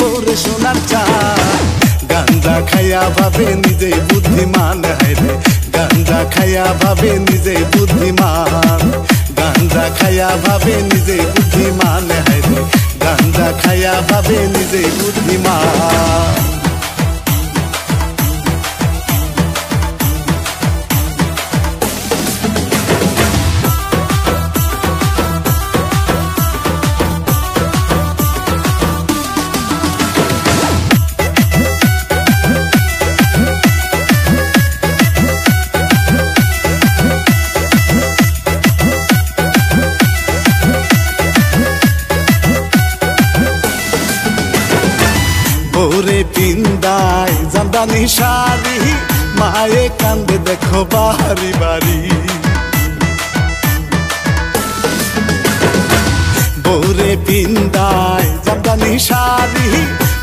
বউরে সোনার চান গাঞ্জা খাইয়া ভাবে নিজে বুদ্ধিমান হায়রে গাঞ্জা খাইয়া ভাবে নিজে বুদ্ধিমান গাঞ্জা খাইয়া ভাবে নিজে বুদ্ধিমান হায়রে গাঞ্জা খাইয়া ভাবে নিজে বুদ্ধিমান ওরে পিন্দাই জামদানি শাড়ি মায়ে কান্দে দেখো বাড়ি বাড়ি ওরে পিন্দাই জামদানি শাড়ি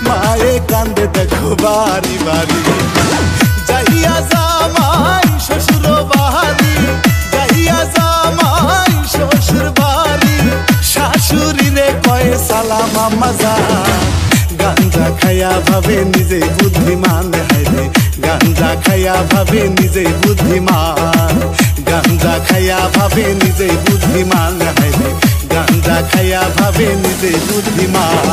মায়ে কান্দে দেখো বাড়ি বাড়ি যাইয়া জামাই শ্বশুর বাড়ি যাইয়া জামাই শ্বশুর বাড়ি শাশুড়ি রে কয়ে সালাম আম্মা জান গাঞ্জা খাইয়া ভাবে নিজে বুদ্ধিমান হায়রে গাঞ্জা খাইয়া ভাবে নিজে বুদ্ধিমান গাঞ্জা খাইয়া ভাবে নিজে বুদ্ধিমান হায়রে গাঞ্জা খাইয়া ভাবে নিজে বুদ্ধিমান